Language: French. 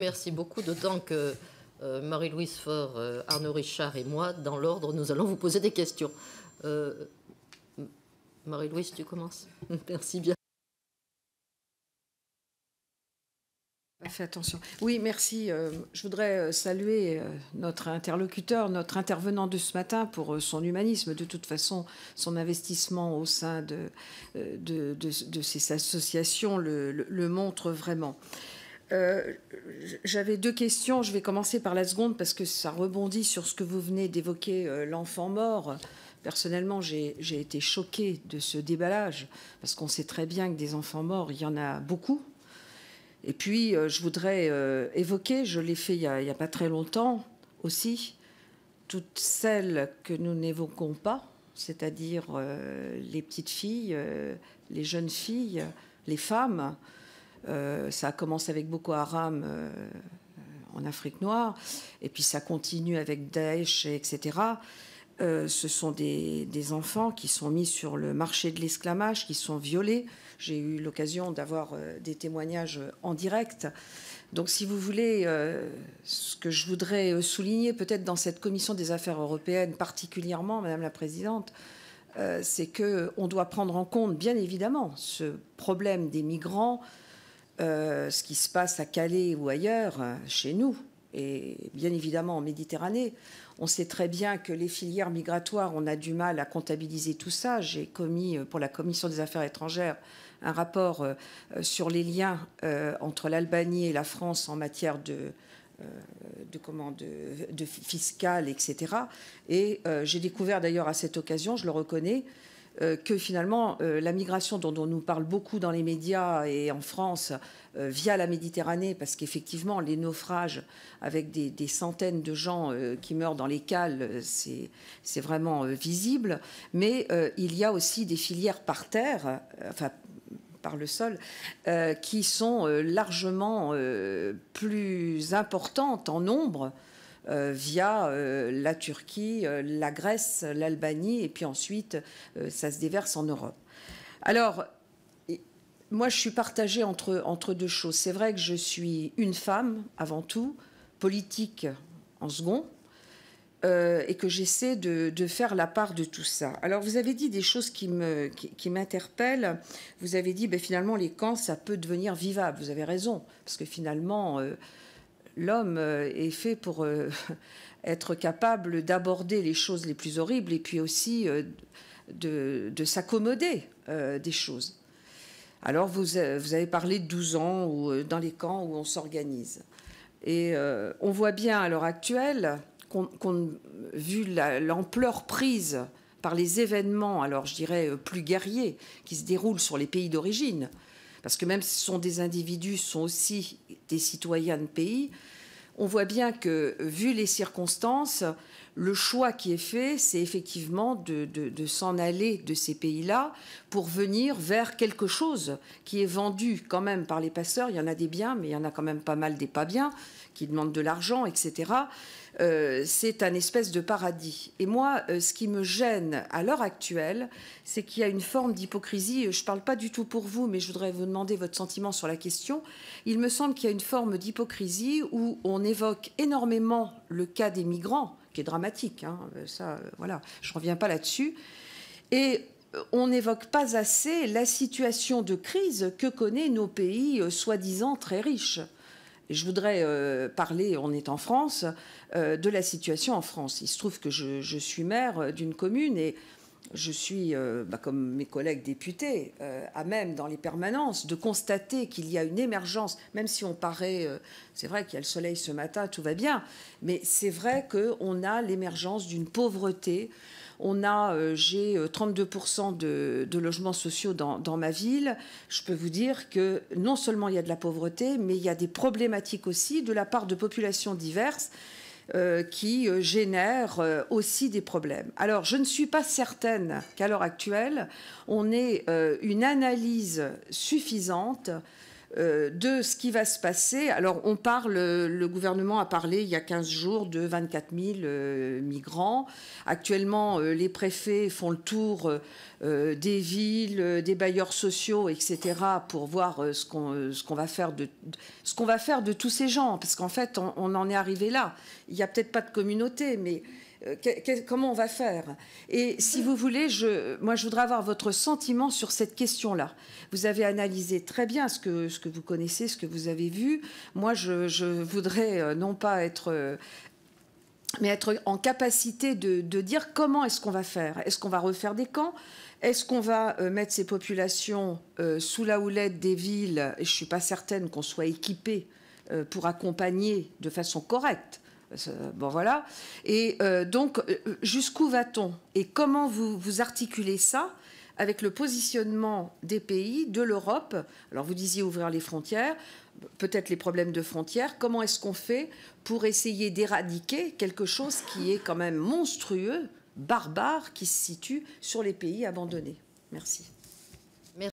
Merci beaucoup, d'autant que Marie-Louise Faure, Arnaud Richard et moi, dans l'ordre, nous allons vous poser des questions. Marie-Louise, tu commences. Merci bien. Fait attention. Oui, merci. Je voudrais saluer notre interlocuteur, notre intervenant de ce matin pour son humanisme. De toute façon, son investissement au sein de ces associations le montre vraiment. J'avais deux questions. Je vais commencer par la seconde parce que ça rebondit sur ce que vous venez d'évoquer, l'enfant mort. Personnellement, j'ai été choquée de ce déballage parce qu'on sait très bien que des enfants morts, il y en a beaucoup. Et puis, je voudrais évoquer, je l'ai fait il n'y a pas très longtemps aussi, toutes celles que nous n'évoquons pas, c'est-à-dire les petites filles, les jeunes filles, les femmes. Ça a commencé avec Boko Haram en Afrique noire, et puis ça continue avec Daesh, etc. Ce sont des enfants qui sont mis sur le marché de l'esclavage, qui sont violés. J'ai eu l'occasion d'avoir des témoignages en direct. Donc, si vous voulez, ce que je voudrais souligner, peut-être dans cette commission des affaires européennes particulièrement, Madame la Présidente, c'est qu'on doit prendre en compte, bien évidemment, ce problème des migrants, ce qui se passe à Calais ou ailleurs, chez nous, et bien évidemment en Méditerranée. On sait très bien que les filières migratoires, on a du mal à comptabiliser tout ça. J'ai commis pour la Commission des affaires étrangères un rapport sur les liens entre l'Albanie et la France en matière de fiscale, etc. Et j'ai découvert d'ailleurs à cette occasion, je le reconnais, que finalement la migration dont on nous parle beaucoup dans les médias et en France via la Méditerranée, parce qu'effectivement les naufrages avec des centaines de gens qui meurent dans les cales, c'est vraiment visible, mais il y a aussi des filières par terre, enfin par le sol, qui sont largement plus importantes en nombre via la Turquie, la Grèce, l'Albanie, et puis ensuite, ça se déverse en Europe. Alors, moi, je suis partagée entre deux choses. C'est vrai que je suis une femme, avant tout, politique en second, et que j'essaie de faire la part de tout ça. Alors, vous avez dit des choses qui m'interpellent. Vous avez dit, ben, finalement, les camps, ça peut devenir vivable. Vous avez raison, parce que finalement... l'homme est fait pour être capable d'aborder les choses les plus horribles et puis aussi de s'accommoder des choses. Alors, vous avez parlé de 12 ans où, dans les camps où on s'organise. Et on voit bien à l'heure actuelle, vu l'ampleur prise par les événements, alors je dirais plus guerriers, qui se déroulent sur les pays d'origine, parce que même si ce sont des individus, ce sont aussi des citoyens de pays, on voit bien que, vu les circonstances, le choix qui est fait, c'est effectivement de s'en aller de ces pays-là pour venir vers quelque chose qui est vendu quand même par les passeurs. Il y en a des biens, mais il y en a quand même pas mal des pas biens qui demandent de l'argent, etc. C'est un espèce de paradis. Et moi, ce qui me gêne à l'heure actuelle, c'est qu'il y a une forme d'hypocrisie. Je ne parle pas du tout pour vous, mais je voudrais vous demander votre sentiment sur la question. Il me semble qu'il y a une forme d'hypocrisie où on évoque énormément le cas des migrants, qui est dramatique, hein, ça, voilà, je ne reviens pas là-dessus. Et on n'évoque pas assez la situation de crise que connaissent nos pays soi-disant très riches. Et je voudrais parler, on est en France, de la situation en France. Il se trouve que je suis maire d'une commune et je suis, comme mes collègues députés, à même dans les permanences de constater qu'il y a une émergence, même si on paraît, c'est vrai qu'il y a le soleil ce matin, tout va bien, mais c'est vrai qu'on a l'émergence d'une pauvreté. J'ai 32% de logements sociaux dans ma ville. Je peux vous dire que non seulement il y a de la pauvreté, mais il y a des problématiques aussi de la part de populations diverses qui génèrent aussi des problèmes. Alors, je ne suis pas certaine qu'à l'heure actuelle, on ait une analyse suffisante de ce qui va se passer. Alors, le gouvernement a parlé il y a 15 jours de 24 000 migrants. Actuellement, les préfets font le tour des villes, des bailleurs sociaux, etc., pour voir ce qu'on va faire de tous ces gens. Parce qu'en fait, on en est arrivé là. Il n'y a peut-être pas de communauté, mais comment on va faire? Et si vous voulez, moi, je voudrais avoir votre sentiment sur cette question-là. Vous avez analysé très bien ce que vous connaissez, ce que vous avez vu. Moi, je voudrais non pas être... mais être en capacité de dire comment est-ce qu'on va faire. Est-ce qu'on va refaire des camps? Est-ce qu'on va mettre ces populations sous la houlette des villes? Et je ne suis pas certaine qu'on soit équipé pour accompagner de façon correcte. Bon, voilà. Et donc, jusqu'où va-t-on? Et comment vous articulez ça avec le positionnement des pays, de l'Europe? Alors, vous disiez ouvrir les frontières, peut-être les problèmes de frontières. Comment est-ce qu'on fait pour essayer d'éradiquer quelque chose qui est quand même monstrueux, barbare, qui se situe sur les pays abandonnés? Merci.